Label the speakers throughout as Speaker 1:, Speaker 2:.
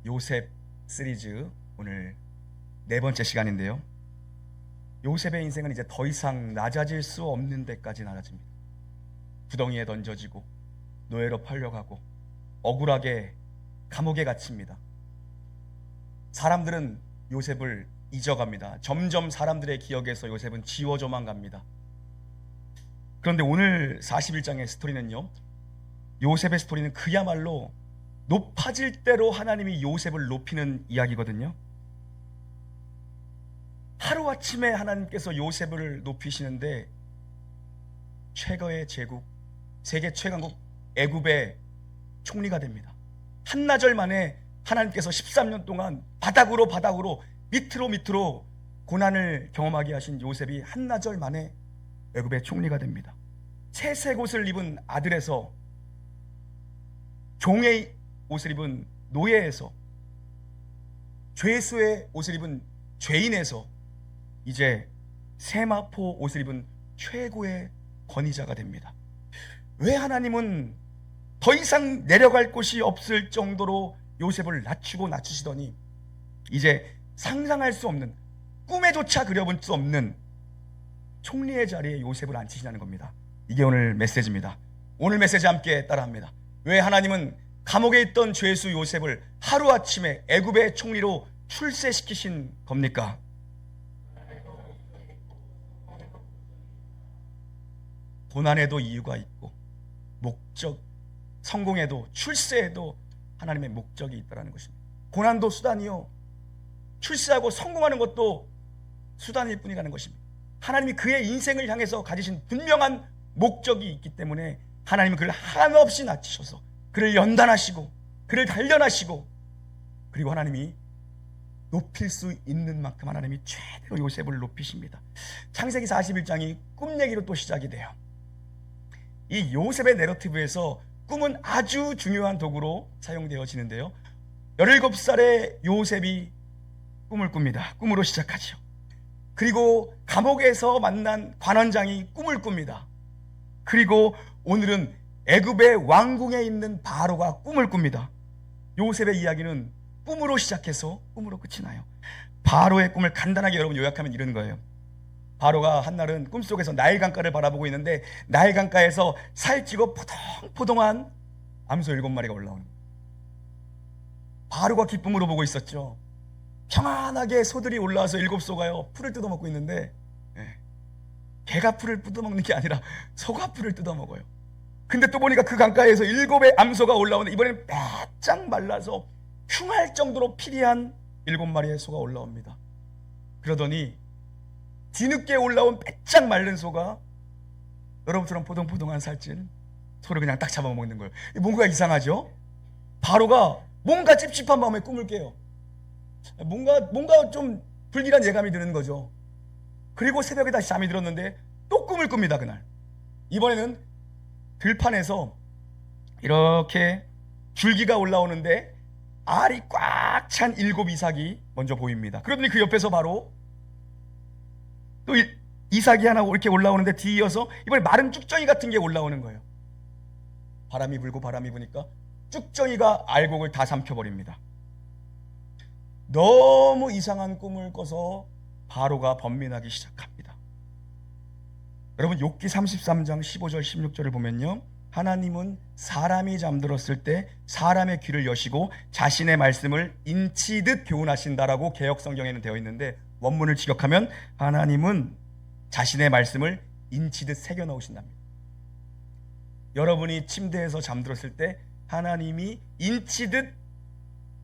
Speaker 1: 요셉 시리즈 오늘 네 번째 시간인데요. 요셉의 인생은 이제 더 이상 낮아질 수 없는 데까지 낮아집니다. 구덩이에 던져지고 노예로 팔려가고 억울하게 감옥에 갇힙니다. 사람들은 요셉을 잊어갑니다. 점점 사람들의 기억에서 요셉은 지워져만 갑니다. 그런데 오늘 41장의 스토리는요, 요셉의 스토리는 그야말로 높아질 대로 하나님이 요셉을 높이는 이야기거든요. 하루아침에 하나님께서 요셉을 높이시는데 최고의 제국, 세계 최강국 애굽의 총리가 됩니다. 한나절 만에 하나님께서 13년 동안 바닥으로 밑으로 고난을 경험하게 하신 요셉이 한나절 만에 애굽의 총리가 됩니다. 채색 옷을 입은 아들에서 종의 옷을 입은 노예에서 죄수의 옷을 입은 죄인에서 이제 세마포 옷을 입은 최고의 권위자가 됩니다. 왜 하나님은 더 이상 내려갈 곳이 없을 정도로 요셉을 낮추시더니 이제 상상할 수 없는, 꿈에조차 그려볼 수 없는 총리의 자리에 요셉을 앉히시냐는 겁니다. 이게 오늘 메시지입니다. 오늘 메시지 함께 따라합니다. 왜 하나님은 감옥에 있던 죄수 요셉을 하루아침에 애굽의 총리로 출세시키신 겁니까? 고난에도 이유가 있고 목적, 성공에도 출세에도 하나님의 목적이 있다는 것입니다. 고난도 수단이요, 출세하고 성공하는 것도 수단일 뿐이라는 것입니다. 하나님이 그의 인생을 향해서 가지신 분명한 목적이 있기 때문에 하나님은 그를 한없이 낮추셔서 그를 연단하시고 그를 단련하시고, 그리고 하나님이 높일 수 있는 만큼 하나님이 최대로 요셉을 높이십니다. 창세기 41장이 꿈 얘기로 또 시작이 돼요. 이 요셉의 내러티브에서 꿈은 아주 중요한 도구로 사용되어지는데요, 17살의 요셉이 꿈을 꿉니다. 꿈으로 시작하죠. 그리고 감옥에서 만난 관원장이 꿈을 꿉니다. 그리고 오늘은 애굽의 왕궁에 있는 바로가 꿈을 꿉니다. 요셉의 이야기는 꿈으로 시작해서 꿈으로 끝이 나요. 바로의 꿈을 간단하게 여러분 요약하면 이런 거예요. 바로가 한날은 꿈속에서 나일강가를 바라보고 있는데 나일강가에서 살찌고 포동포동한 암소 7마리가 올라오는 거예요. 바로가 기쁨으로 보고 있었죠. 평안하게 소들이 올라와서 7소가요 풀을 뜯어먹고 있는데, 개가 풀을 뜯어먹는 게 아니라 소가 풀을 뜯어먹어요. 근데 또 보니까 그 강가에서 7의 암소가 올라오는데 이번에는 바짝 말라서 흉할 정도로 피리한 7마리의 소가 올라옵니다. 그러더니 뒤늦게 올라온 빼짝 마른 소가 여러분처럼 포동포동한 살찐 소를 그냥 딱 잡아먹는 거예요. 뭔가 이상하죠? 바로가 뭔가 찝찝한 마음에 꿈을 깨요. 뭔가 좀 불길한 예감이 드는 거죠. 그리고 새벽에 다시 잠이 들었는데 또 꿈을 꿉니다. 그날 이번에는 들판에서 이렇게 줄기가 올라오는데 알이 꽉 찬 7 이삭이 먼저 보입니다. 그러더니 그 옆에서 바로 또 이삭이 하나 이렇게 올라오는데 뒤이어서 이번에 마른 쭉정이 같은 게 올라오는 거예요. 바람이 불고 바람이 부니까 쭉정이가 알곡을 다 삼켜버립니다. 너무 이상한 꿈을 꿔서 바로가 번민하기 시작합니다. 여러분 욥기 33장 15절 16절을 보면요, 하나님은 사람이 잠들었을 때 사람의 귀를 여시고 자신의 말씀을 인치듯 교훈하신다라고 개역성경에는 되어 있는데, 원문을 직역하면 하나님은 자신의 말씀을 인치듯 새겨 넣으신답니다. 여러분이 침대에서 잠들었을 때 하나님이 인치듯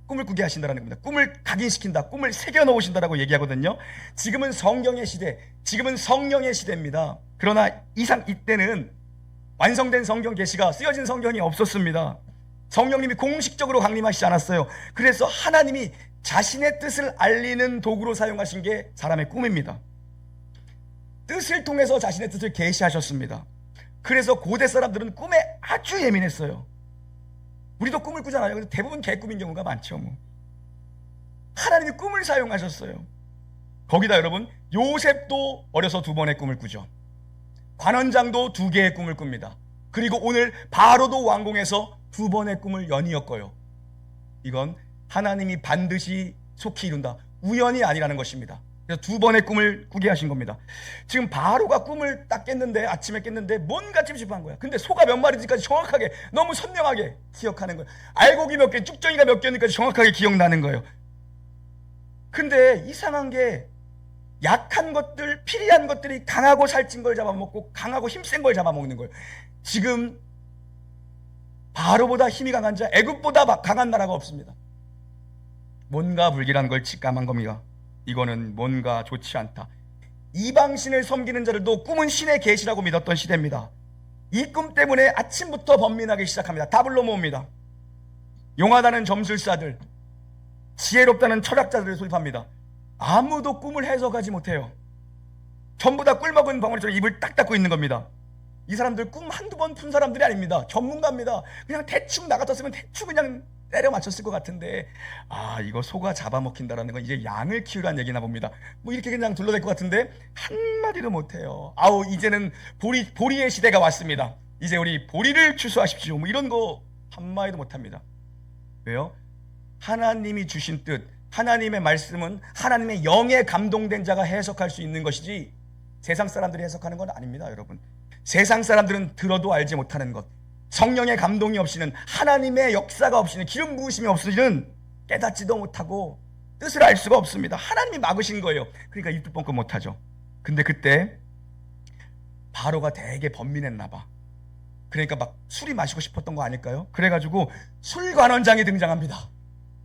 Speaker 1: 꿈을 꾸게 하신다는 겁니다. 꿈을 각인시킨다, 꿈을 새겨 넣으신다라고 얘기하거든요. 지금은 성경의 시대, 지금은 성령의 시대입니다. 그러나 이때는 완성된 성경 계시가, 쓰여진 성경이 없었습니다. 성령님이 공식적으로 강림하시지 않았어요. 그래서 하나님이 자신의 뜻을 알리는 도구로 사용하신 게 사람의 꿈입니다. 뜻을 통해서 자신의 뜻을 계시하셨습니다. 그래서 고대 사람들은 꿈에 아주 예민했어요. 우리도 꿈을 꾸잖아요. 그래서 대부분 개꿈인 경우가 많죠. 하나님이 꿈을 사용하셨어요. 거기다 여러분, 요셉도 어려서 2번의 꿈을 꾸죠. 관원장도 2개의 꿈을 꿉니다. 그리고 오늘 바로도 왕궁에서 2번의 꿈을 연이어 꿔요. 이건 하나님이 반드시 속히 이룬다. 우연이 아니라는 것입니다. 그래서 두 번의 꿈을 꾸게 하신 겁니다. 지금 바로가 꿈을 딱 깼는데, 아침에 깼는데 뭔가 찝찝한 거야. 근데 소가 몇 마리인지까지 정확하게, 너무 선명하게 기억하는 거예요. 알곡이 몇 개, 쭉정이가 몇 개인지까지 정확하게 기억나는 거예요. 근데 이상한 게, 약한 것들, 피리한 것들이 강하고 살찐 걸 잡아먹고 강하고 힘센 걸 잡아먹는 거예요. 지금 바로보다 힘이 강한 자, 애굽보다 강한 나라가 없습니다. 뭔가 불길한 걸 직감한 겁니다. 이거는 뭔가 좋지 않다. 이방신을 섬기는 자들도 꿈은 신의 계시라고 믿었던 시대입니다. 이 꿈 때문에 아침부터 번민하기 시작합니다. 다 불러모읍니다. 용하다는 점술사들, 지혜롭다는 철학자들을 소집합니다. 아무도 꿈을 해석하지 못해요. 전부 다 꿀먹은 벙어리처럼 입을 딱 닫고 있는 겁니다. 이 사람들 꿈 한두 번 푼 사람들이 아닙니다. 전문가입니다. 그냥 대충 나갔었으면 대충 그냥 때려 맞췄을 것 같은데, 이거 소가 잡아먹힌다라는 건 이제 양을 키우라는 얘기나 봅니다. 뭐 이렇게 그냥 둘러댈 것 같은데 한마디도 못해요. 이제는 보리의 시대가 왔습니다. 이제 우리 보리를 추수하십시오. 뭐 이런 거 한마디도 못합니다. 왜요? 하나님이 주신 뜻, 하나님의 말씀은 하나님의 영에 감동된 자가 해석할 수 있는 것이지 세상 사람들이 해석하는 건 아닙니다, 여러분. 세상 사람들은 들어도 알지 못하는 것, 성령의 감동이 없이는, 하나님의 역사가 없이는, 기름 부으심이 없이는 깨닫지도 못하고 뜻을 알 수가 없습니다. 하나님이 막으신 거예요. 그러니까 입도 뻥끗 못하죠. 근데 그때 바로가 되게 번민했나 봐. 그러니까 막 술이 마시고 싶었던 거 아닐까요? 그래가지고 술관원장이 등장합니다.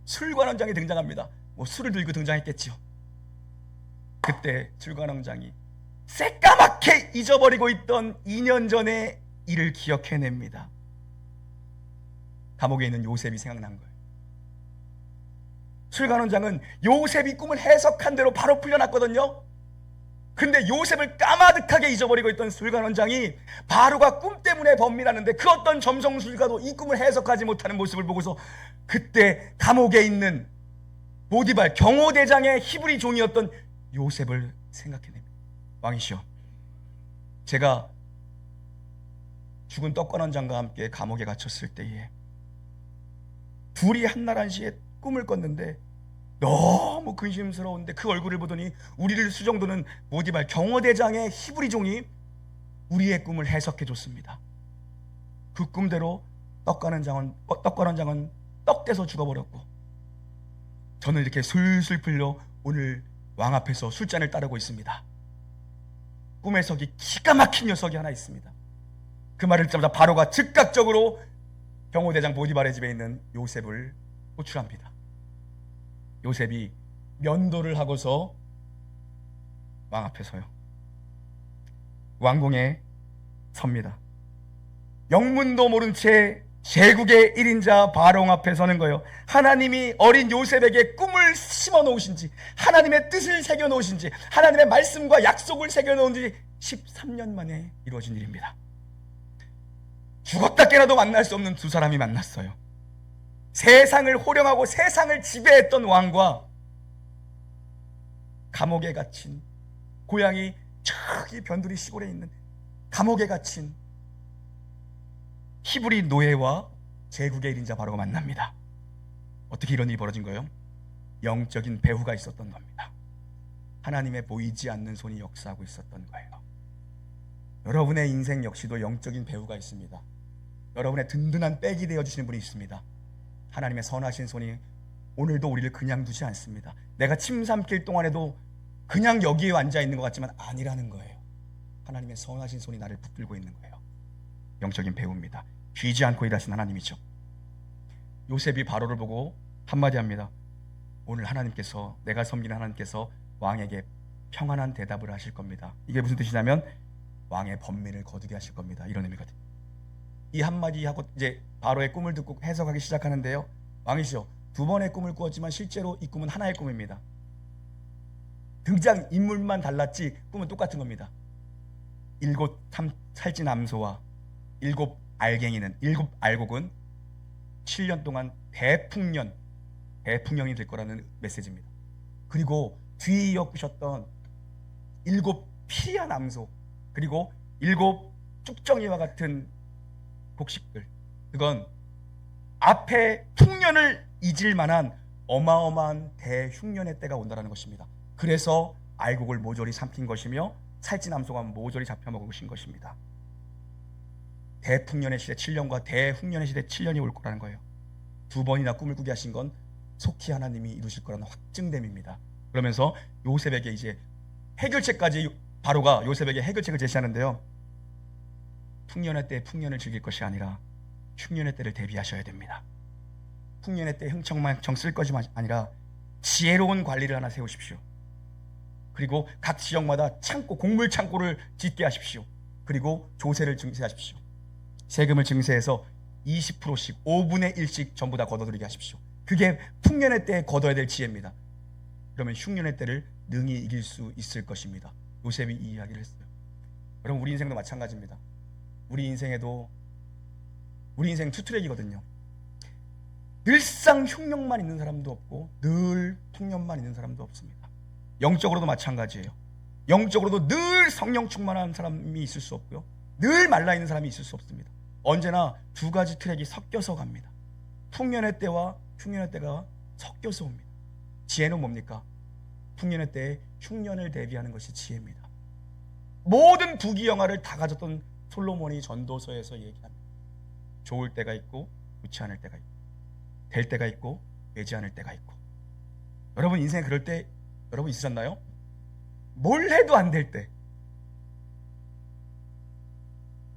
Speaker 1: 술관원장이 등장합니다. 뭐 술을 들고 등장했겠지요. 그때 술관원장이 새까맣게 잊어버리고 있던 2년 전의 일을 기억해냅니다. 감옥에 있는 요셉이 생각난 거예요. 술관원장은 요셉이 꿈을 해석한 대로 바로 풀려났거든요. 근데 요셉을 까마득하게 잊어버리고 있던 술관원장이 바로가 꿈 때문에 번민하는데, 그 어떤 점성술가도 이 꿈을 해석하지 못하는 모습을 보고서 그때 감옥에 있는 보디발 경호대장의 히브리 종이었던 요셉을 생각해냅니다. 왕이시여, 제가 죽은 떡관원장과 함께 감옥에 갇혔을 때에 둘이 한나라시에 꿈을 꿨는데 너무 근심스러운데, 그 얼굴을 보더니 우리를 수정도는 보디발 경호대장의 히브리 종이 우리의 꿈을 해석해 줬습니다. 그 꿈대로 떡관원장은 떡돼서 죽어버렸고, 저는 이렇게 술술 풀려 오늘 왕 앞에서 술잔을 따르고 있습니다. 꿈 해석이 기가 막힌 녀석이 하나 있습니다. 그 말을 듣자마자 바로가 즉각적으로 경호대장 보디발의 집에 있는 요셉을 호출합니다. 요셉이 면도를 하고서 왕 앞에 서요. 왕궁에 섭니다. 영문도 모른 채 제국의 1인자 바로 앞에 서는 거예요. 하나님이 어린 요셉에게 꿈을 심어 놓으신지, 하나님의 뜻을 새겨 놓으신지, 하나님의 말씀과 약속을 새겨 놓은지 13년 만에 이루어진 일입니다. 죽었다 깨나도 만날 수 없는 두 사람이 만났어요. 세상을 호령하고 세상을 지배했던 왕과 감옥에 갇힌, 고향이 저기 변두리 시골에 있는 감옥에 갇힌 히브리 노예와 제국의 1인자 바로가 만납니다. 어떻게 이런 일이 벌어진 거예요? 영적인 배후가 있었던 겁니다. 하나님의 보이지 않는 손이 역사하고 있었던 거예요. 여러분의 인생 역시도 영적인 배후가 있습니다. 여러분의 든든한 백이 되어주시는 분이 있습니다. 하나님의 선하신 손이 오늘도 우리를 그냥 두지 않습니다. 내가 침 삼킬 동안에도 그냥 여기에 앉아있는 것 같지만 아니라는 거예요. 하나님의 선하신 손이 나를 붙들고 있는 거예요. 영적인 배우입니다. 쉬지 않고 일하신 하나님이죠. 요셉이 바로를 보고 한마디 합니다. 오늘 하나님께서, 내가 섬기는 하나님께서 왕에게 평안한 대답을 하실 겁니다. 이게 무슨 뜻이냐면 왕의 번민을 거두게 하실 겁니다. 이런 의미거든요. 이 한마디 하고 이제 바로의 꿈을 듣고 해석하기 시작하는데요. 왕이시여, 두 번의 꿈을 꾸었지만 실제로 이 꿈은 하나의 꿈입니다. 등장 인물만 달랐지 꿈은 똑같은 겁니다. 7 살찐 암소와 7 알갱이는, 7 알곡은 7년 동안 대풍년이 될 거라는 메시지입니다. 그리고 뒤에 엮으셨던 7 피리한 암소, 그리고 7 쭉정이와 같은 곡식들, 그건 앞에 풍년을 잊을 만한 어마어마한 대흉년의 때가 온다는 것입니다. 그래서 알곡을 모조리 삼킨 것이며 살찌남소가 모조리 잡혀먹은 것입니다. 대풍년의 시대 7년과 대흉년의 시대 7년이 올 거라는 거예요. 두 번이나 꿈을 꾸게 하신 건 속히 하나님이 이루실 거라는 확증됨입니다. 그러면서 요셉에게 이제 해결책까지, 바로가 요셉에게 해결책을 제시하는데요. 풍년의 때 풍년을 즐길 것이 아니라 흉년의 때를 대비하셔야 됩니다. 풍년의 때 흥청망청 쓸 것이 아니라 지혜로운 관리를 하나 세우십시오. 그리고 각 지역마다 창고, 곡물 창고를 짓게 하십시오. 그리고 조세를 증세하십시오. 세금을 증세해서 20%씩 5분의 1씩 전부 다 걷어들이게 하십시오. 그게 풍년의 때에 걷어야 될 지혜입니다. 그러면 흉년의 때를 능히 이길 수 있을 것입니다. 요셉이 이 이야기를 했어요. 여러분, 우리 인생도 마찬가지입니다. 우리 인생 투트랙이거든요. 늘상 흉년만 있는 사람도 없고 늘 풍년만 있는 사람도 없습니다. 영적으로도 마찬가지예요. 영적으로도 늘 성령 충만한 사람이 있을 수 없고요, 늘 말라있는 사람이 있을 수 없습니다. 언제나 두 가지 트랙이 섞여서 갑니다. 풍년의 때와 흉년의 때가 섞여서 옵니다. 지혜는 뭡니까? 풍년의 때에 흉년을 대비하는 것이 지혜입니다. 모든 부귀영화를 다 가졌던 솔로몬이 전도서에서 얘기합니다. 좋을 때가 있고 좋지 않을 때가 있고, 될 때가 있고 되지 않을 때가 있고. 여러분 인생에 그럴 때 여러분 있으셨나요? 뭘 해도 안 될 때.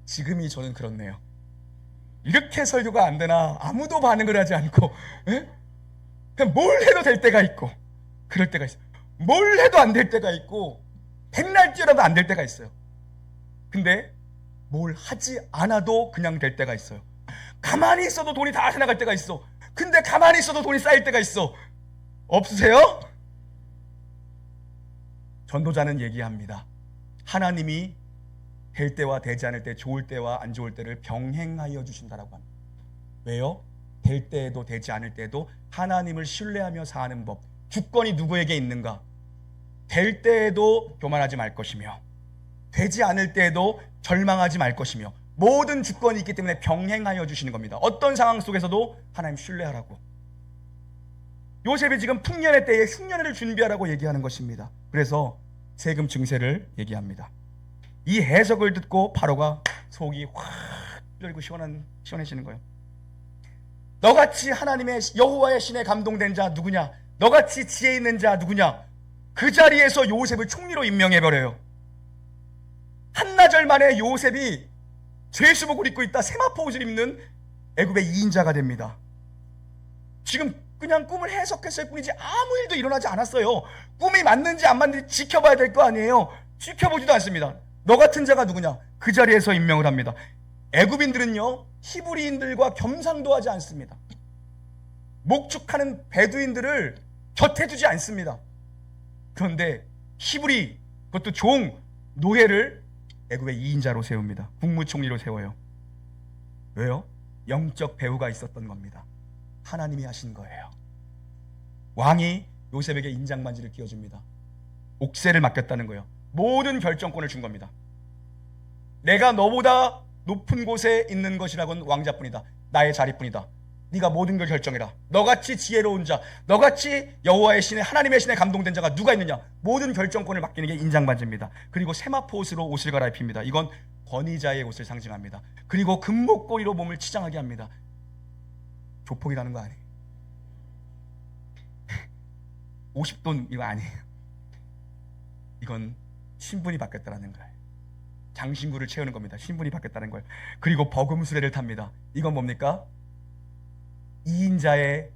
Speaker 1: 지금이 저는 그렇네요. 이렇게 설교가 안 되나 아무도 반응을 하지 않고, 그냥 뭘 해도 될 때가 있고 그럴 때가 있어요. 뭘 해도 안 될 때가 있고 백날 뛰어라도 안 될 때가 있어요. 근데 뭘 하지 않아도 그냥 될 때가 있어요. 가만히 있어도 돈이 다 새나갈 때가 있어. 근데 가만히 있어도 돈이 쌓일 때가 있어. 없으세요? 전도자는 얘기합니다. 하나님이 될 때와 되지 않을 때, 좋을 때와 안 좋을 때를 병행하여 주신다라고 합니다. 왜요? 될 때에도 되지 않을 때에도 하나님을 신뢰하며 사는 법. 주권이 누구에게 있는가? 될 때에도 교만하지 말 것이며 되지 않을 때에도 절망하지 말 것이며, 모든 주권이 있기 때문에 병행하여 주시는 겁니다. 어떤 상황 속에서도 하나님 신뢰하라고. 요셉이 지금 풍년의 때에 흉년을 준비하라고 얘기하는 것입니다. 그래서 세금 증세를 얘기합니다. 이 해석을 듣고 바로가 속이 확 열리고 시원해지는 거예요. 너같이 하나님의 여호와의 신에 감동된 자 누구냐? 너같이 지혜 있는 자 누구냐? 그 자리에서 요셉을 총리로 임명해버려요. 한나절 만에 요셉이 죄수복을 입고 있다 세마포 옷을 입는 애굽의 2인자가 됩니다. 지금 그냥 꿈을 해석했을 뿐이지 아무 일도 일어나지 않았어요. 꿈이 맞는지 안 맞는지 지켜봐야 될 거 아니에요. 지켜보지도 않습니다. 너 같은 자가 누구냐? 그 자리에서 임명을 합니다. 애굽인들은요, 히브리인들과 겸상도 하지 않습니다. 목축하는 베두인들을 곁에 두지 않습니다. 그런데 히브리, 그것도 종, 노예를 애굽의 2인자로 세웁니다. 국무총리로 세워요. 왜요? 영적 배후가 있었던 겁니다. 하나님이 하신 거예요. 왕이 요셉에게 인장반지를 끼워줍니다. 옥새를 맡겼다는 거예요. 모든 결정권을 준 겁니다. 내가 너보다 높은 곳에 있는 것이라고는 왕자뿐이다. 나의 자리뿐이다. 네가 모든 걸 결정해라. 너같이 지혜로운 자, 너같이 여호와의 신에, 하나님의 신에 감동된 자가 누가 있느냐? 모든 결정권을 맡기는 게 인장반지입니다. 그리고 세마포 옷으로 옷을 갈아입힙니다. 이건 권위자의 옷을 상징합니다. 그리고 금목걸이로 몸을 치장하게 합니다. 조폭이라는 거 아니에요. 50돈 이거 아니에요. 이건 신분이 바뀌었다는 거예요. 장신구를 채우는 겁니다. 신분이 바뀌었다는 거예요. 그리고 버금수레를 탑니다. 이건 뭡니까? 2인자의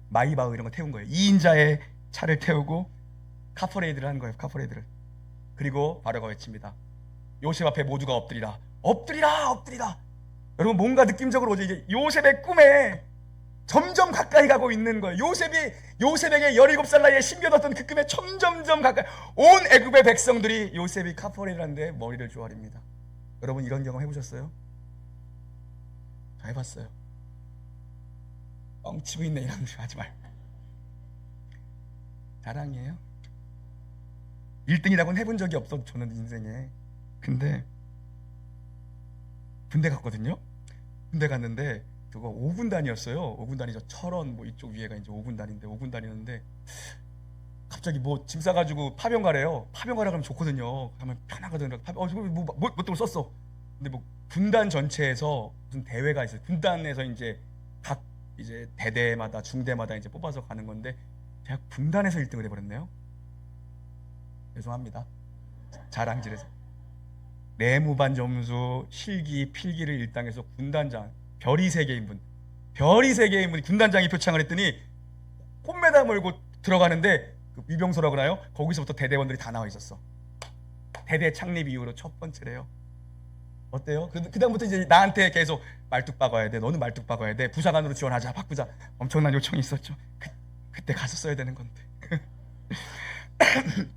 Speaker 1: 마이바흐 이런 거 태운 거예요. 2인자의 차를 태우고 카퍼레이드를 한 거예요. 카퍼레이드를. 그리고 바로가 외칩니다. 요셉 앞에 모두가 엎드리라. 엎드리라, 엎드리라. 여러분 뭔가 느낌적으로 이제 요셉의 꿈에 점점 가까이 가고 있는 거예요. 요셉에게 17살 나이에 심겨뒀던 그 꿈에 점점점 가까이. 온 애굽의 백성들이 요셉이 카퍼레이드를 하는데 머리를 조아립니다. 여러분 이런 경험 해보셨어요? 저 해봤어요. 뻥치고 있네 이런 거 하지 말고. 자랑이에요. 1등이라고는 해본 적이 없어 저는 인생에. 근데 군대 갔거든요. 군대 갔는데 말투가 5군단이었어요. 5군단이죠. 철원 뭐 이쪽 위에가 이제 5군단인데 5군단이었는데 갑자기 뭐 짐 싸가지고 파병 가래요. 파병 가라 그러면 좋거든요. 가면 편하거든요. 뭐 때문에 썼어. 근데 뭐 군단 전체에서 무슨 대회가 있어요. 군단에서 이제 각 이제 대대마다 중대마다 이제 뽑아서 가는 건데 제가 군단에서 1등을 해버렸네요. 죄송합니다. 자랑질에서 내무반 점수, 실기, 필기를 1등해서 군단장 별이 3개인 분, 별이 3개인 분이 군단장이 표창을 했더니 꽃메달 몰고 들어가는데 그 위병소라고 하나요? 거기서부터 대대원들이 다 나와 있었어. 대대 창립 이후로 첫 번째래요. 어때요? 그 다음부터 이제 나한테 계속 말뚝 박아야 돼. 너는 말뚝 박아야 돼. 부사관으로 지원하자. 바꾸자. 엄청난 요청이 있었죠. 그때 가서 써야 되는 건데.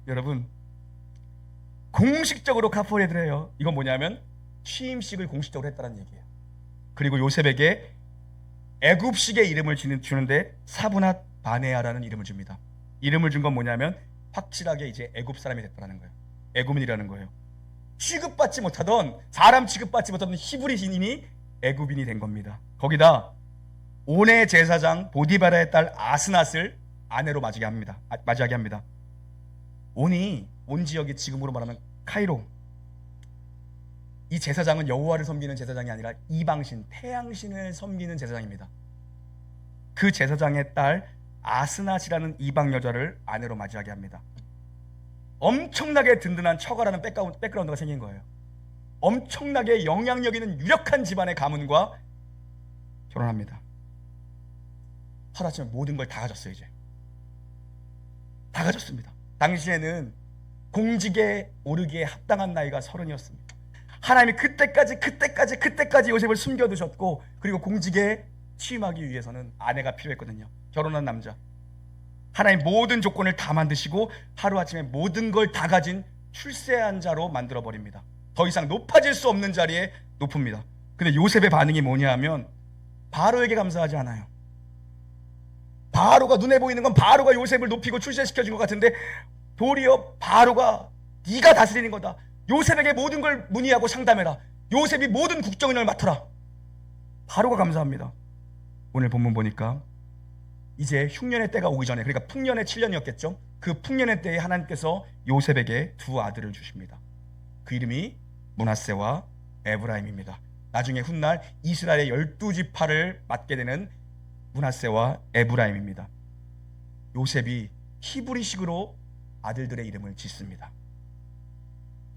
Speaker 1: 여러분, 공식적으로 카포레드를 해요. 이건 뭐냐면 취임식을 공식적으로 했다는 얘기예요. 그리고 요셉에게 애굽식의 이름을 주는데 사브낫 바네아라는 이름을 줍니다. 이름을 준 건 뭐냐면 확실하게 이제 애굽 사람이 됐다는 거예요. 애굽인이라는 거예요. 취급받지 못하던, 사람 취급받지 못하던 히브리 신인이 애굽인이 된 겁니다. 거기다 온의 제사장 보디바라의 딸 아스낫을 아내로 맞이하게 합니다. 온 지역이 지금으로 말하면 카이로. 이 제사장은 여호와를 섬기는 제사장이 아니라 이방신, 태양신을 섬기는 제사장입니다. 그 제사장의 딸 아스낫이라는 이방 여자를 아내로 맞이하게 합니다. 엄청나게 든든한 처가라는 백그라운드가 생긴 거예요. 엄청나게 영향력 있는 유력한 집안의 가문과 결혼합니다. 하루아침에 모든 걸 다 가졌어요. 이제 다 가졌습니다. 당시에는 공직에 오르기에 합당한 나이가 30이었습니다. 하나님이 그때까지 요셉을 숨겨두셨고, 그리고 공직에 취임하기 위해서는 아내가 필요했거든요. 결혼한 남자. 하나님 모든 조건을 다 만드시고 하루아침에 모든 걸 다 가진 출세한 자로 만들어버립니다. 더 이상 높아질 수 없는 자리에 높습니다. 근데 요셉의 반응이 뭐냐 하면 바로에게 감사하지 않아요. 바로가 눈에 보이는 건 바로가 요셉을 높이고 출세시켜준 것 같은데 도리어 바로가 네가 다스리는 거다. 요셉에게 모든 걸 문의하고 상담해라. 요셉이 모든 국정을 맡아라. 바로가 감사합니다. 오늘 본문 보니까 이제 흉년의 때가 오기 전에, 그러니까 풍년의 7년이었겠죠. 그 풍년의 때에 하나님께서 요셉에게 2 아들을 주십니다. 그 이름이 므낫세와 에브라임입니다. 나중에 훗날 이스라엘의 12지파를 맡게 되는 므낫세와 에브라임입니다. 요셉이 히브리식으로 아들들의 이름을 짓습니다.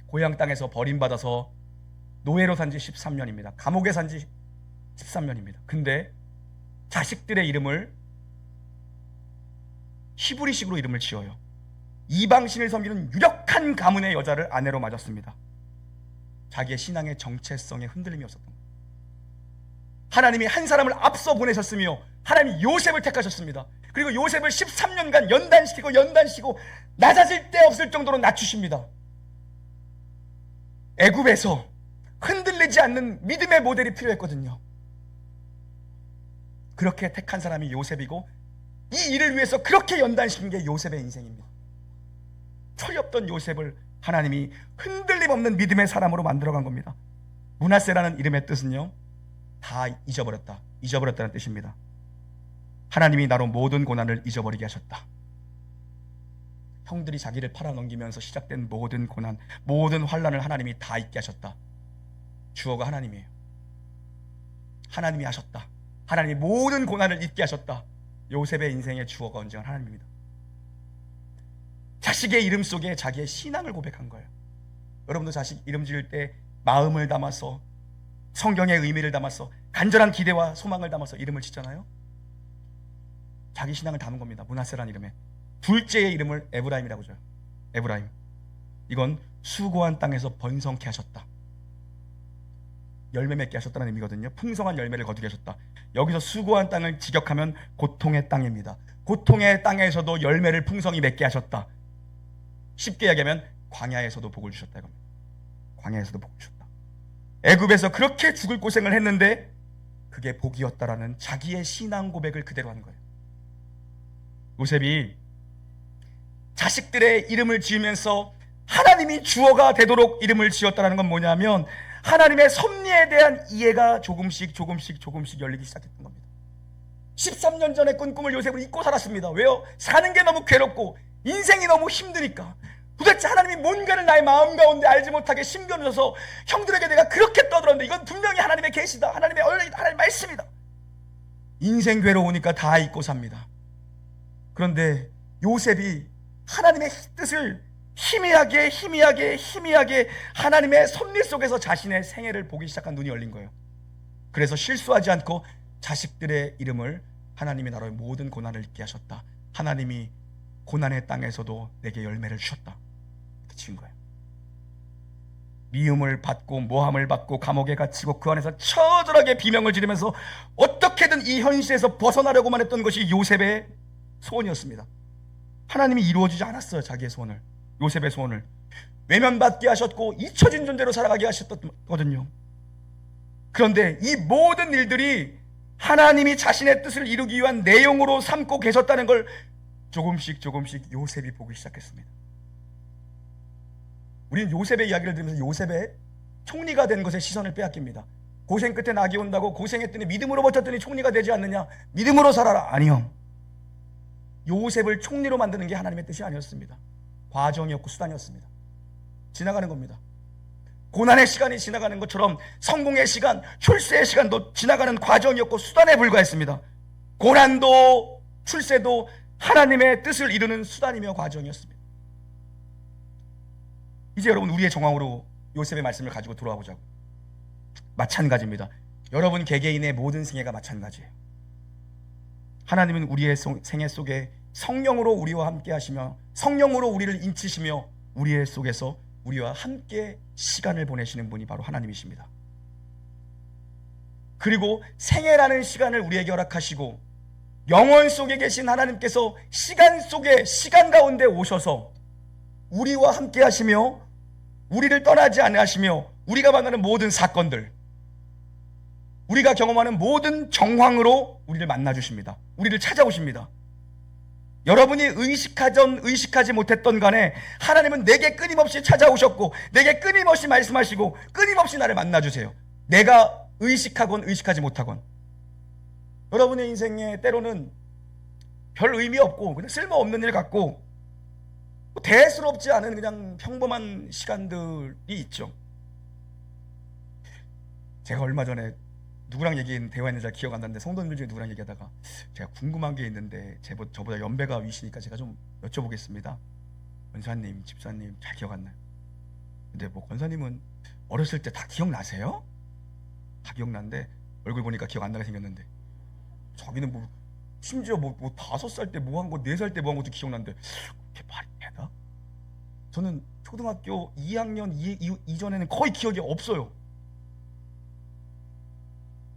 Speaker 1: 고향 땅에서 버림받아서 노예로 산 지 13년입니다. 감옥에 산 지 13년입니다. 근데 자식들의 이름을 히브리식으로 이름을 지어요. 이방신을 섬기는 유력한 가문의 여자를 아내로 맞았습니다. 자기의 신앙의 정체성에 흔들림이 없었던 거예요. 하나님이 한 사람을 앞서 보내셨으며 하나님이 요셉을 택하셨습니다. 그리고 요셉을 13년간 연단시키고 낮아질 데 없을 정도로 낮추십니다. 애굽에서 흔들리지 않는 믿음의 모델이 필요했거든요. 그렇게 택한 사람이 요셉이고 이 일을 위해서 그렇게 연단시킨 게 요셉의 인생입니다. 철이 없던 요셉을 하나님이 흔들림 없는 믿음의 사람으로 만들어간 겁니다. 므낫세라는 이름의 뜻은요, 다 잊어버렸다는 뜻입니다. 하나님이 나로 모든 고난을 잊어버리게 하셨다. 형들이 자기를 팔아넘기면서 시작된 모든 고난, 모든 환난을 하나님이 다 잊게 하셨다. 주어가 하나님이에요. 하나님이 하셨다. 하나님이 모든 고난을 잊게 하셨다. 요셉의 인생의 주어가 언제나 하나님입니다. 자식의 이름 속에 자기의 신앙을 고백한 거예요. 여러분도 자식 이름 지을 때 마음을 담아서, 성경의 의미를 담아서, 간절한 기대와 소망을 담아서 이름을 짓잖아요. 자기 신앙을 담은 겁니다. 므낫세라는 이름에. 둘째의 이름을 에브라임이라고 줘요. 에브라임. 이건 수고한 땅에서 번성케 하셨다. 열매 맺게 하셨다는 의미거든요. 풍성한 열매를 거두게 하셨다. 여기서 수고한 땅을 직역하면 고통의 땅입니다. 고통의 땅에서도 열매를 풍성히 맺게 하셨다. 쉽게 이야기하면 광야에서도 복을 주셨다 이겁니다. 광야에서도 복을 주셨다. 애굽에서 그렇게 죽을 고생을 했는데 그게 복이었다라는 자기의 신앙 고백을 그대로 하는 거예요. 요셉이 자식들의 이름을 지으면서 하나님이 주어가 되도록 이름을 지었다는 건 뭐냐면 하나님의 섭리에 대한 이해가 조금씩 열리기 시작했던 겁니다. 13년 전에 꾼 꿈을 요셉은 잊고 살았습니다. 왜요? 사는 게 너무 괴롭고 인생이 너무 힘드니까. 도대체 하나님이 뭔가를 나의 마음 가운데 알지 못하게 심겨놓으셔서 형들에게 내가 그렇게 떠들었는데 이건 분명히 하나님의 계시다, 하나님의 얼굴이다, 하나님의 말씀이다. 인생 괴로우니까 다 잊고 삽니다. 그런데 요셉이 하나님의 뜻을 희미하게 하나님의 섭리 속에서 자신의 생애를 보기 시작한 눈이 열린 거예요. 그래서 실수하지 않고 자식들의 이름을 하나님이 나라의 모든 고난을 잊게 하셨다. 하나님이 고난의 땅에서도 내게 열매를 주셨다. 이렇게 지은 거예요. 미움을 받고 모함을 받고 감옥에 갇히고 그 안에서 처절하게 비명을 지르면서 어떻게든 이 현실에서 벗어나려고만 했던 것이 요셉의 소원이었습니다. 하나님이 이루어지지 않았어요. 자기의 소원을, 요셉의 소원을 외면받게 하셨고 잊혀진 존재로 살아가게 하셨거든요. 그런데 이 모든 일들이 하나님이 자신의 뜻을 이루기 위한 내용으로 삼고 계셨다는 걸 조금씩 요셉이 보기 시작했습니다. 우리는 요셉의 이야기를 들으면서 요셉의 총리가 된 것에 시선을 빼앗깁니다. 고생 끝에 낙이 온다고 고생했더니 믿음으로 버텼더니 총리가 되지 않느냐, 믿음으로 살아라. 아니요, 요셉을 총리로 만드는 게 하나님의 뜻이 아니었습니다. 과정이었고 수단이었습니다. 지나가는 겁니다. 고난의 시간이 지나가는 것처럼 성공의 시간, 출세의 시간도 지나가는 과정이었고 수단에 불과했습니다. 고난도 출세도 하나님의 뜻을 이루는 수단이며 과정이었습니다. 이제 여러분, 우리의 정황으로 요셉의 말씀을 가지고 돌아와 보자고. 마찬가지입니다. 여러분 개개인의 모든 생애가 마찬가지예요. 하나님은 우리의 생애 속에 성령으로 우리와 함께 하시며 성령으로 우리를 인치시며 우리의 속에서 우리와 함께 시간을 보내시는 분이 바로 하나님이십니다. 그리고 생애라는 시간을 우리에게 허락하시고 영원 속에 계신 하나님께서 시간 속에, 시간 가운데 오셔서 우리와 함께 하시며 우리를 떠나지 않으시며 우리가 만나는 모든 사건들, 우리가 경험하는 모든 정황으로 우리를 만나주십니다. 우리를 찾아오십니다. 여러분이 의식하든 의식하지 못했던 간에 하나님은 내게 끊임없이 찾아오셨고 내게 끊임없이 말씀하시고 끊임없이 나를 만나주세요. 내가 의식하건 의식하지 못하건. 여러분의 인생에 때로는 별 의미 없고 그냥 쓸모없는 일 같고 대수롭지 않은 그냥 평범한 시간들이 있죠. 제가 얼마 전에 누구랑 대화했는지 잘 기억 안 나는데 성도님들 중에 누구랑 얘기하다가 제가 궁금한 게 있는데 저보다 연배가 위시니까 제가 좀 여쭤보겠습니다. 권사님, 집사님 잘 기억 안 나요? 근데 뭐 권사님은 어렸을 때 다 기억나세요? 다 기억나는데 얼굴 보니까 기억 안 나게 생겼는데 자기는 뭐 심지어 뭐 5살 때 뭐 한 거, 4살 때 뭐 한 것도 기억나는데 그게 말이 되나? 저는 초등학교 2학년 이전에는 거의 기억이 없어요.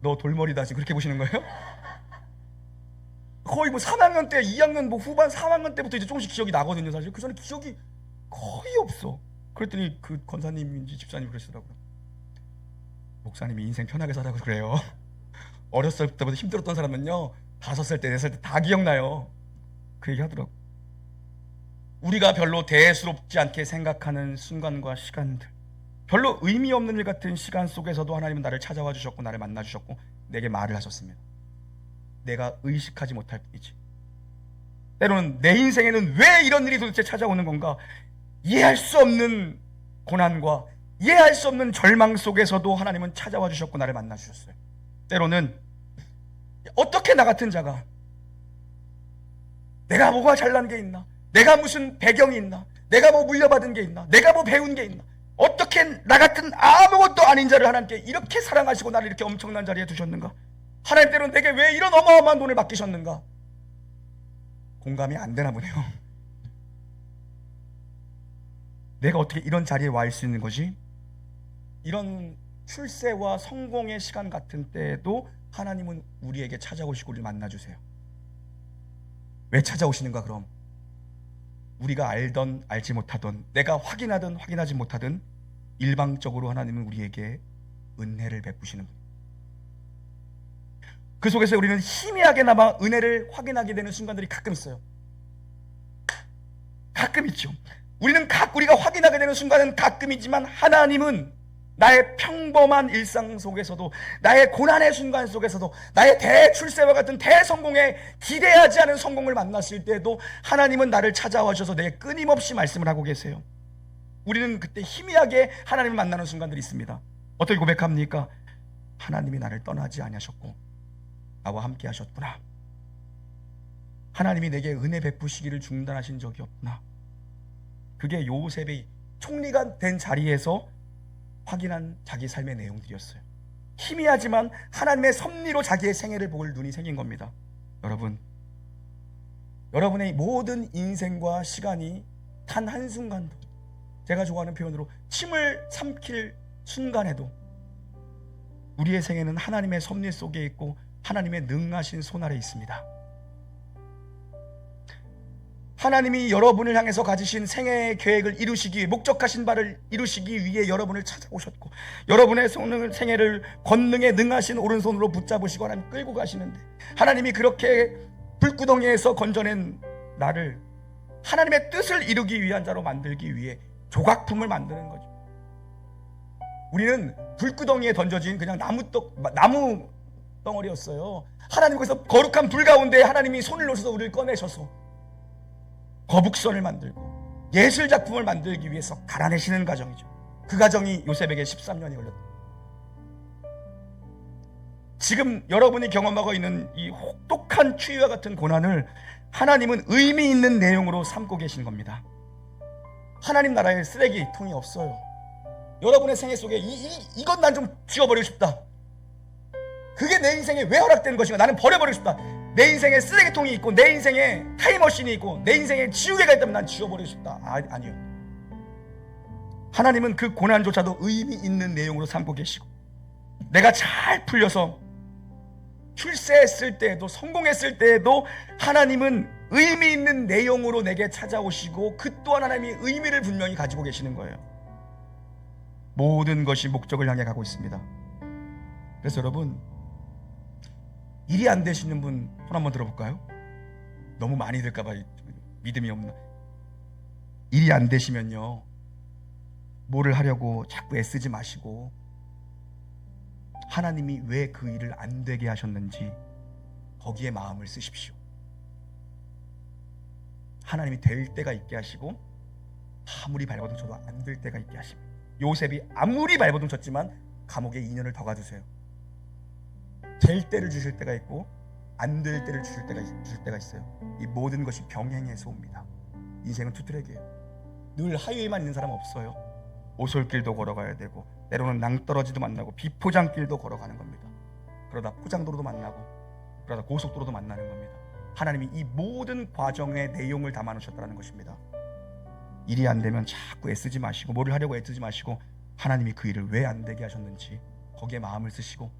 Speaker 1: 너 돌머리다 지금 그렇게 보시는 거예요? 거의 뭐 3학년 때, 2학년 뭐 후반 3학년 때부터 이제 조금씩 기억이 나거든요. 사실 그 전에 기억이 거의 없어. 그랬더니 그 권사님인지 집사님 그러시더라고요. 목사님이 인생 편하게 살라고 그래요. 어렸을 때부터 힘들었던 사람은요 5살 때, 4살 때 다 기억나요. 그 얘기 하더라고. 우리가 별로 대수롭지 않게 생각하는 순간과 시간들, 별로 의미 없는 일 같은 시간 속에서도 하나님은 나를 찾아와 주셨고 나를 만나 주셨고 내게 말을 하셨습니다. 내가 의식하지 못할 뿐이지. 때로는 내 인생에는 왜 이런 일이 도대체 찾아오는 건가, 이해할 수 없는 고난과 이해할 수 없는 절망 속에서도 하나님은 찾아와 주셨고 나를 만나 주셨어요. 때로는 어떻게 나 같은 자가, 내가 뭐가 잘난 게 있나, 내가 무슨 배경이 있나, 내가 뭐 물려받은 게 있나, 내가 뭐 배운 게 있나, 어떻게 나 같은 아무것도 아닌 자를 하나님께 이렇게 사랑하시고 나를 이렇게 엄청난 자리에 두셨는가? 하나님 때로는 내게 왜 이런 어마어마한 돈을 맡기셨는가? 공감이 안 되나 보네요. 내가 어떻게 이런 자리에 와 있을 수 있는 거지? 이런 출세와 성공의 시간 같은 때에도 하나님은 우리에게 찾아오시고 우리를 만나주세요. 왜 찾아오시는가? 그럼 우리가 알던 알지 못하던, 내가 확인하든 확인하지 못하든 일방적으로 하나님은 우리에게 은혜를 베푸시는 거예요. 그 속에서 우리는 희미하게나마 은혜를 확인하게 되는 순간들이 가끔 있어요. 가끔 있죠. 우리가 확인하게 되는 순간은 가끔이지만 하나님은 나의 평범한 일상 속에서도, 나의 고난의 순간 속에서도, 나의 대출세와 같은 대성공에 기대하지 않은 성공을 만났을 때도 하나님은 나를 찾아와 주셔서 내게 끊임없이 말씀을 하고 계세요. 우리는 그때 희미하게 하나님을 만나는 순간들이 있습니다. 어떻게 고백합니까? 하나님이 나를 떠나지 아니하셨고 나와 함께 하셨구나. 하나님이 내게 은혜 베푸시기를 중단하신 적이 없구나. 그게 요셉이 총리가 된 자리에서 확인한 자기 삶의 내용들이었어요. 희미하지만 하나님의 섭리로 자기의 생애를 볼 눈이 생긴 겁니다. 여러분, 여러분의 모든 인생과 시간이 단 한순간도, 제가 좋아하는 표현으로 침을 삼킬 순간에도 우리의 생애는 하나님의 섭리 속에 있고 하나님의 능하신 손 아래 있습니다. 하나님이 여러분을 향해서 가지신 생애의 계획을 이루시기 위해, 목적하신 바를 이루시기 위해 여러분을 찾아오셨고, 여러분의 생애를 권능에 능하신 오른손으로 붙잡으시고 하나님 끌고 가시는데, 하나님이 그렇게 불구덩이에서 건져낸 나를 하나님의 뜻을 이루기 위한 자로 만들기 위해 조각품을 만드는 거죠. 우리는 불구덩이에 던져진 그냥 나무 덩어리였어요. 하나님 거기서 거룩한 불 가운데 하나님이 손을 놓으셔서 우리를 꺼내셔서 거북선을 만들고 예술작품을 만들기 위해서 갈아내시는 과정이죠. 그 과정이 요셉에게 13년이 걸렸다. 지금 여러분이 경험하고 있는 이 혹독한 추위와 같은 고난을 하나님은 의미 있는 내용으로 삼고 계신 겁니다. 하나님 나라에 쓰레기통이 없어요. 여러분의 생애 속에 이건 난 좀 지워버리고 싶다. 그게 내 인생에 왜 허락된 것인가? 나는 버려버리고 싶다. 내 인생에 쓰레기통이 있고 내 인생에 타임머신이 있고 내 인생에 지우개가 있다면 난 지워버리고 싶다. 아니요. 하나님은 그 고난조차도 의미 있는 내용으로 삼고 계시고, 내가 잘 풀려서 출세했을 때에도, 성공했을 때에도 하나님은 의미 있는 내용으로 내게 찾아오시고 그 또한 하나님이 의미를 분명히 가지고 계시는 거예요. 모든 것이 목적을 향해 가고 있습니다. 그래서 여러분, 일이 안 되시는 분 손 한번 들어볼까요? 너무 많이 들까봐 믿음이 없나? 일이 안 되시면요, 뭐를 하려고 자꾸 애쓰지 마시고 하나님이 왜 그 일을 안 되게 하셨는지 거기에 마음을 쓰십시오. 하나님이 될 때가 있게 하시고 아무리 발버둥 쳐도 안 될 때가 있게 하십니다. 요셉이 아무리 발버둥 쳤지만 감옥에 2년을 더 가두세요. 될 때를 주실 때가 있고 안 될 때를 주실 때가 있어요. 이 모든 것이 병행해서 옵니다. 인생은 투트랙이에요. 늘 하이웨이만 있는 사람 없어요. 오솔길도 걸어가야 되고, 때로는 낭떠러지도 만나고 비포장길도 걸어가는 겁니다. 그러다 포장도로도 만나고, 그러다 고속도로도 만나는 겁니다. 하나님이 이 모든 과정의 내용을 담아놓으셨다는 것입니다. 일이 안 되면 자꾸 애쓰지 마시고, 뭐를 하려고 애쓰지 마시고, 하나님이 그 일을 왜 안 되게 하셨는지 거기에 마음을 쓰시고,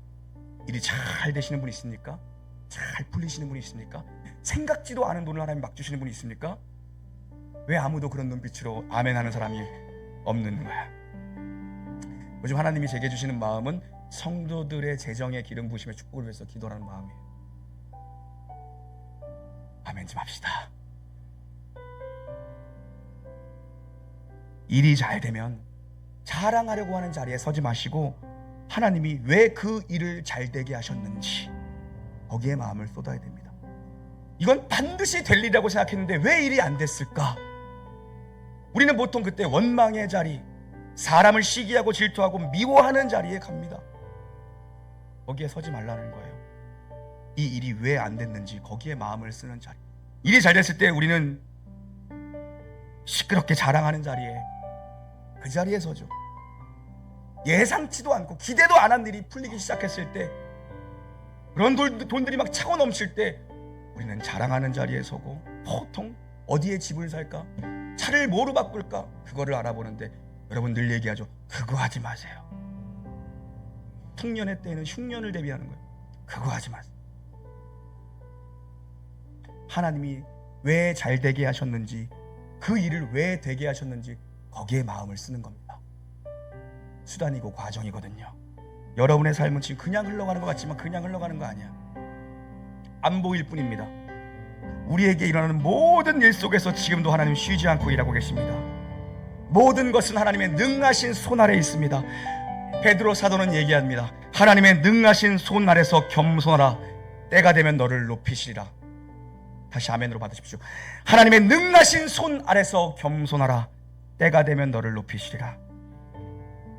Speaker 1: 일이 잘 되시는 분이 있습니까? 잘 풀리시는 분이 있습니까? 생각지도 않은 돈을 하나님 막 주시는 분이 있습니까? 왜 아무도 그런 눈빛으로 아멘 하는 사람이 없는 거야? 요즘 하나님이 제게 주시는 마음은 성도들의 재정의 기름 부으심의 축복을 위해서 기도하는 마음이에요. 아멘 좀 합시다. 일이 잘 되면 자랑하려고 하는 자리에 서지 마시고 하나님이 왜 그 일을 잘 되게 하셨는지 거기에 마음을 쏟아야 됩니다. 이건 반드시 될 일이라고 생각했는데 왜 일이 안 됐을까? 우리는 보통 그때 원망의 자리, 사람을 시기하고 질투하고 미워하는 자리에 갑니다. 거기에 서지 말라는 거예요. 이 일이 왜 안 됐는지 거기에 마음을 쓰는 자리. 일이 잘 됐을 때 우리는 시끄럽게 자랑하는 자리에, 그 자리에 서죠. 예상치도 않고 기대도 안 한 일이 풀리기 시작했을 때, 그런 돈들이 막 차고 넘칠 때 우리는 자랑하는 자리에 서고, 보통 어디에 집을 살까? 차를 뭐로 바꿀까? 그거를 알아보는데, 여러분 늘 얘기하죠. 그거 하지 마세요. 통년회 때는 흉년을 대비하는 거예요. 그거 하지 마세요. 하나님이 왜 잘 되게 하셨는지, 그 일을 왜 되게 하셨는지 거기에 마음을 쓰는 겁니다. 수단이고 과정이거든요. 여러분의 삶은 지금 그냥 흘러가는 것 같지만 그냥 흘러가는 거 아니야. 안 보일 뿐입니다. 우리에게 일어나는 모든 일 속에서 지금도 하나님 쉬지 않고 일하고 계십니다. 모든 것은 하나님의 능하신 손 아래 있습니다. 베드로 사도는 얘기합니다. 하나님의 능하신 손 아래서 겸손하라. 때가 되면 너를 높이시리라. 다시 아멘으로 받으십시오. 하나님의 능하신 손 아래서 겸손하라. 때가 되면 너를 높이시리라.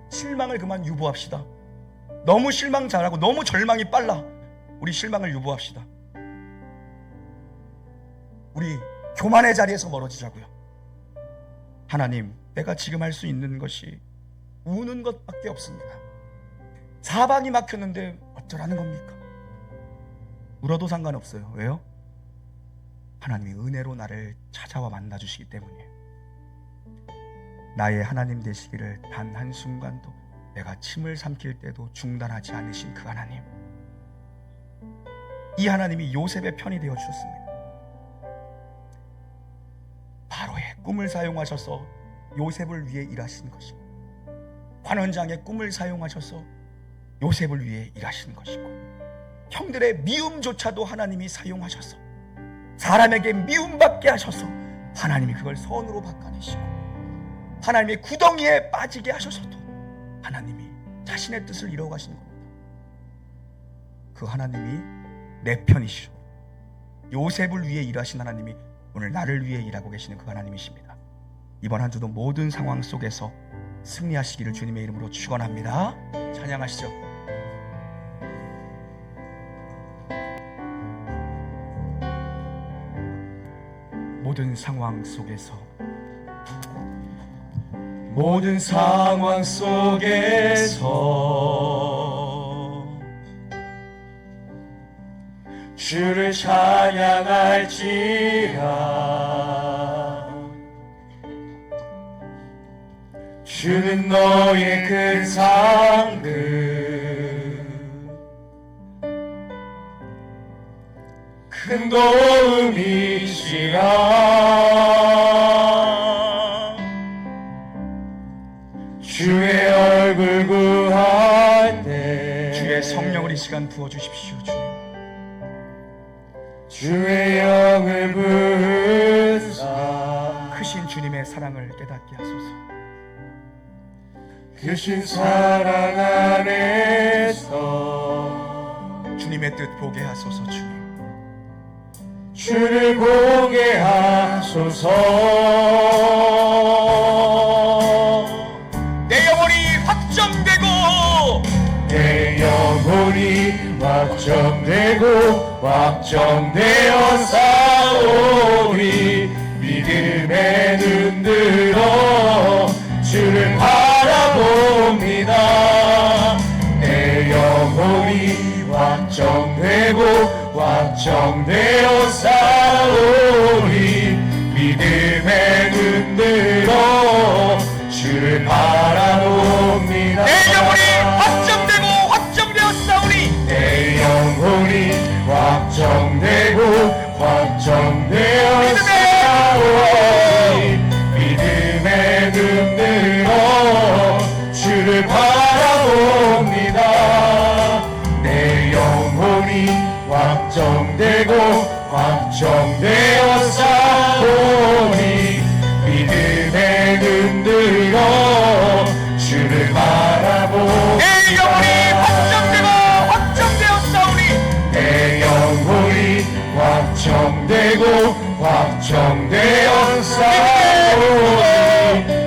Speaker 1: 실망을 그만 유보합시다. 너무 실망 잘하고 너무 절망이 빨라. 우리 실망을 유보합시다. 우리 교만의 자리에서 멀어지자고요. 하나님, 내가 지금 할 수 있는 것이 우는 것밖에 없습니다. 사방이 막혔는데 어쩌라는 겁니까? 울어도 상관없어요. 왜요? 하나님이 은혜로 나를 찾아와 만나주시기 때문이에요. 나의 하나님 되시기를 단 한순간도, 내가 침을 삼킬 때도 중단하지 않으신 그 하나님, 이 하나님이 요셉의 편이 되어 주셨습니다. 바로의 꿈을 사용하셔서 요셉을 위해 일하신 것이고, 관원장의 꿈을 사용하셔서 요셉을 위해 일하신 것이고, 형들의 미움조차도 하나님이 사용하셔서 사람에게 미움받게 하셔서 하나님이 그걸 선으로 바꿔내시고, 하나님의 구덩이에 빠지게 하셔서도 하나님이 자신의 뜻을 이루어가시는 겁니다. 그 하나님이 내 편이시오. 요셉을 위해 일하신 하나님이 오늘 나를 위해 일하고 계시는 그 하나님이십니다. 이번 한 주도 모든 상황 속에서 승리하시기를 주님의 이름으로 축원합니다. 찬양하시죠. 모든 상황 속에서, 모든 상황 속에서 주를 찬양할지라. 주는 너의 큰 상급, 큰 도움이시라. 주의 얼굴 구할 때 주의 성령을 이 시간 부어주십시오. 주님, 주의 영을 부으사 크신 주님의 사랑을 깨닫게 하소서. 크신 사랑 안에서 주님의 뜻 보게 하소서. 주님, 주를 보게 하소서. 내 영혼이 확정되고, 내 영혼이 확정되고 확정되어 싸우리. 믿음의 눈 들어 주를 바라봅니다. 내 영혼이 확정되고 확정되어 싸우리. 믿음의 눈 들어 주를 바라봅니다. 내 영혼이 확정되고 확정되어 싸우리. 내 영혼이 확정되고 확정되어 싸우리. 믿음의 눈 들어 주를 바라봅니다. 내 영혼이 확정되고 확정되어 싸우리. 믿음의 눈 들어 주를 바라보. 내 영혼이 확정되고 확정되어 싸우리. 내 영혼이 확정되고 확정되어 싸우리.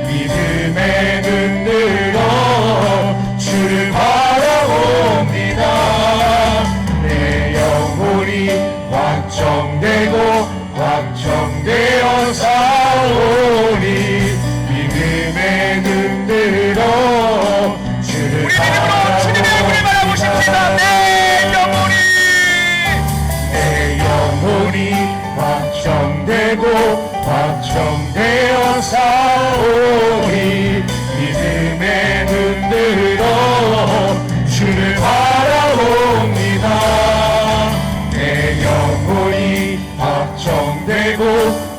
Speaker 1: 믿음의 눈 들어 주를 바라봅니다. 내 영혼이 확정되고 확정되어 싸우리. 믿음의 눈 들어 주를 바라봅니다. 주님의 얼굴을 바라보십시다. 내 영혼이 확정되고 확정되어 싸우리. 믿음의 눈 들어 주를 바라봅니다. 내 영혼이 확정되고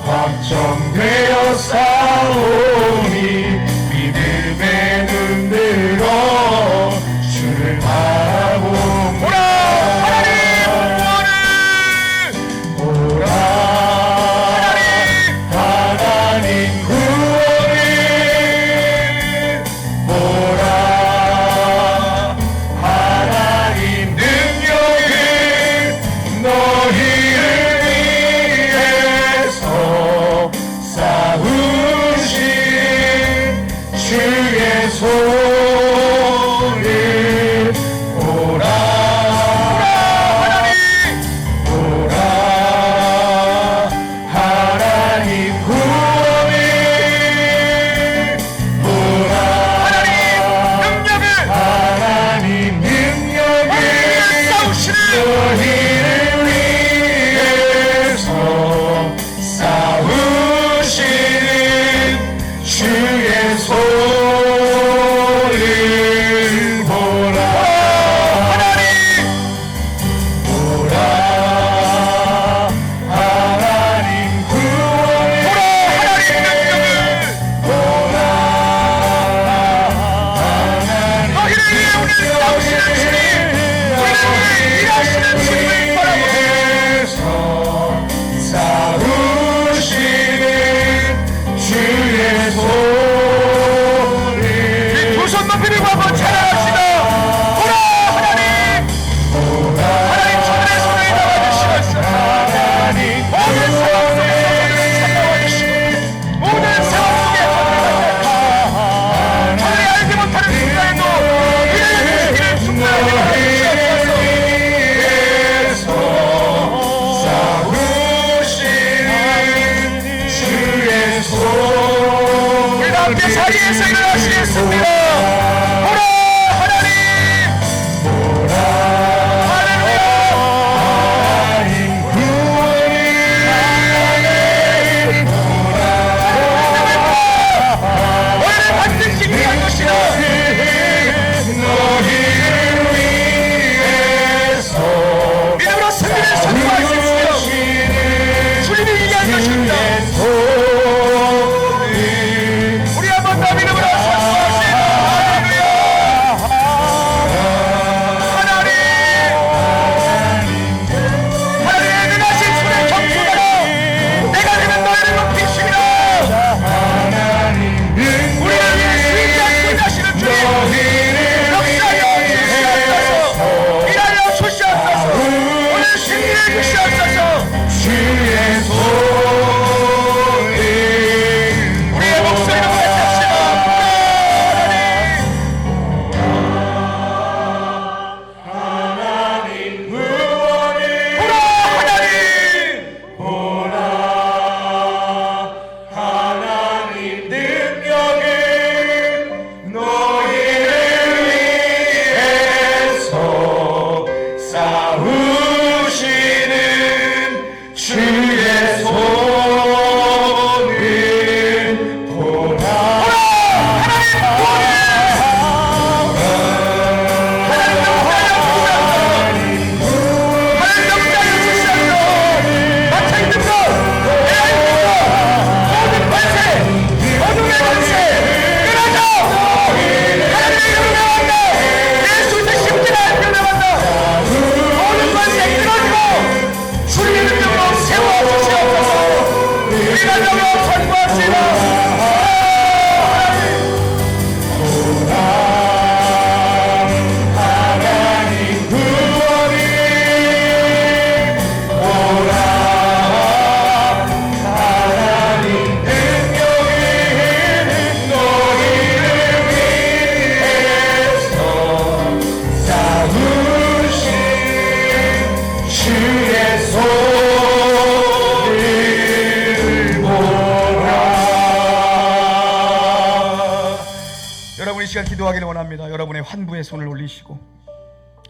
Speaker 1: 확정되어 싸우리. 믿음의 눈 들어 주를 바라봅니다. 하나님 구원을 보라. 놀랍게 자리에서 일어나시겠습니다. 보라 하나님, 할렐루야. 너희를 반드시 위한 것이라. 믿음으로 승리를 선포하십시오. 주님이 위한 것입니다. 우리 한번 더 믿음으로 선포합시다. 할렐루야. 하나님, 하나님의 능하신 손의 경주대로 내가 되면 너희를 높이시리라. 우리를 위해 수위한 분하시는 주님, 역사하여 주시옵소서. 일하여 주시옵소서. 오늘 승리를 주시옵소서. 주의 손을 우리의 목소리로 외칩시다. 하나님, 보라 하나님, 하나님 능력을 너희를 위해서 싸우시는 주의 손을 보라. 하나님 여러분 이 시간 기도하기를 원합니다. 여러분의 환부의 손을 올리시고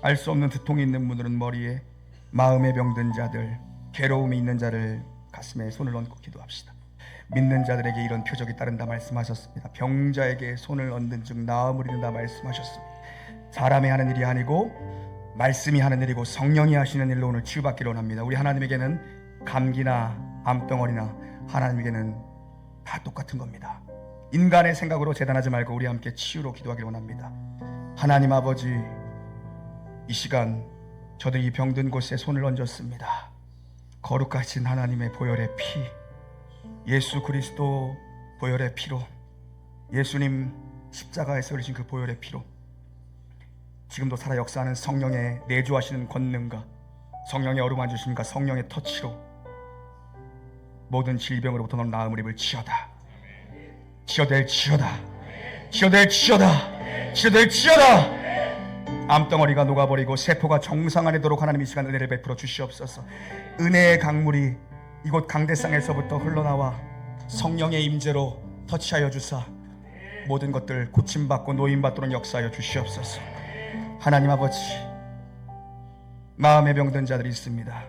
Speaker 1: 알 수 없는 두통이 있는 분들은 머리에, 마음에 병든 자들, 괴로움이 있는 자를 가슴에 손을 얹고 기도합시다. 믿는 자들에게 이런 표적이 따른다 말씀하셨습니다. 병자에게 손을 얹는 즉 나음을 이룬다 말씀하셨습니다. 사람이 하는 일이 아니고 말씀이 하는 일이고 성령이 하시는 일로 오늘 치유받기를 원합니다. 우리 하나님에게는 감기나 암덩어리나 하나님에게는 다 똑같은 겁니다. 인간의 생각으로 재단하지 말고 우리 함께 치유로 기도하기를 원합니다. 하나님 아버지, 이 시간 저들이 이 병든 곳에 손을 얹었습니다. 거룩하신 하나님의 보혈의 피, 예수 그리스도 보혈의 피로, 예수님 십자가에서 흘리신 그 보혈의 피로 지금도 살아 역사하는 성령의 내주하시는 권능과 성령의 어루만지심과 성령의 터치로 모든 질병으로부터 너는 나음을 입을 치어다. 치어될 치어다. 치어될 치어다. 치어될 치어다. 암덩어리가 녹아버리고 세포가 정상 안에 도록 하나님 이 시간 은혜를 베풀어 주시옵소서. 은혜의 강물이 이곳 강대상에서부터 흘러나와 성령의 임재로 터치하여 주사 모든 것들 고침받고 노임받도록 역사하여 주시옵소서. 하나님 아버지, 마음에 병든 자들이 있습니다.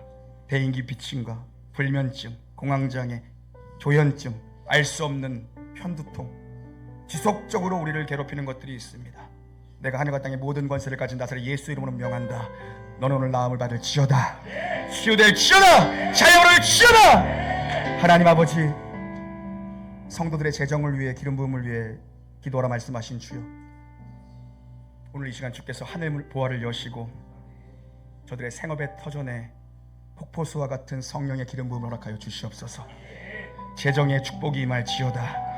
Speaker 1: 대인기 비침과 불면증, 공황장애, 조현증, 알 수 없는 편두통, 지속적으로 우리를 괴롭히는 것들이 있습니다. 내가 하늘과 땅의 모든 권세를 가진 나사를 예수 이름으로 명한다. 너는 오늘 나음을 받을 지어다. 치유될 지어다. 자유를 지어다. 하나님 아버지, 성도들의 재정을 위해 기름 부음을 위해 기도하라 말씀하신 주여, 오늘 이 시간 주께서 하늘 보화를 여시고 저들의 생업의 터전에 폭포수와 같은 성령의 기름 부음을 허락하여 주시옵소서. 재정의 축복이 임할지어다.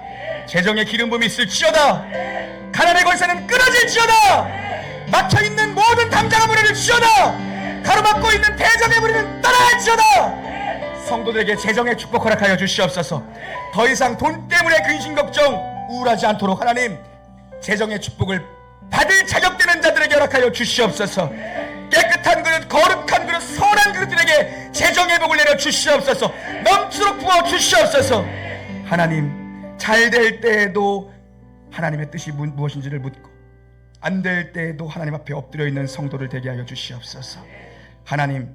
Speaker 1: 재정의 기름 부음이 있을지어다. 가난의 권세는 끊어질지어다. 막혀있는 모든 담장의 문을 지어다. 가로막고 있는 대적의 무리는 떠나갈지어다. 성도들에게 재정의 축복 허락하여 주시옵소서. 더 이상 돈 때문에 근심 걱정 우울하지 않도록 하나님 재정의 축복을 받을 자격되는 자들에게 허락하여 주시옵소서. 깨끗한 그릇, 거룩한 그릇, 선한 그릇들에게 재정의 복을 내려 주시옵소서. 넘치도록 부어 주시옵소서. 하나님, 잘 될 때에도 하나님의 뜻이 무엇인지를 묻고 안 될 때에도 하나님 앞에 엎드려 있는 성도를 되게 하여 주시옵소서. 하나님,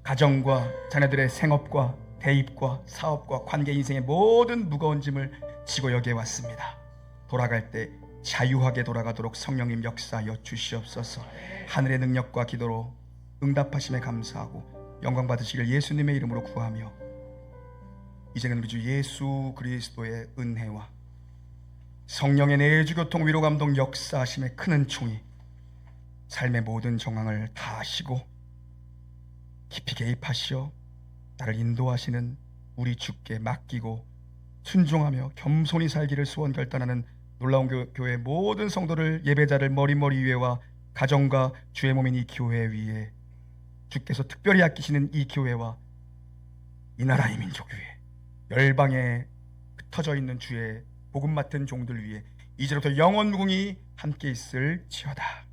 Speaker 1: 가정과 자녀들의 생업과 대입과 사업과 관계 인생의 모든 무거운 짐을 지고 여기에 왔습니다. 돌아갈 때 자유하게 돌아가도록 성령님 역사하여 주시옵소서. 하늘의 능력과 기도로 응답하심에 감사하고 영광 받으시길 예수님의 이름으로 구하며, 이제는 우리 주 예수 그리스도의 은혜와 성령의 내주교통 위로 감동 역사하심의 큰 은총이 삶의 모든 정황을 다 아시고 깊이 개입하시어 나를 인도하시는 우리 주께 맡기고 순종하며 겸손히 살기를 소원 결단하는 놀라운 교회 모든 성도를, 예배자를 머리머리 위에와 가정과 주의 몸인 이 교회 위에, 주께서 특별히 아끼시는 이 교회와 이 나라 이 민족 위에, 열방에 흩어져 있는 주의 복음 맡은 종들 위에 이제부터 영원 무궁히 함께 있을지어다.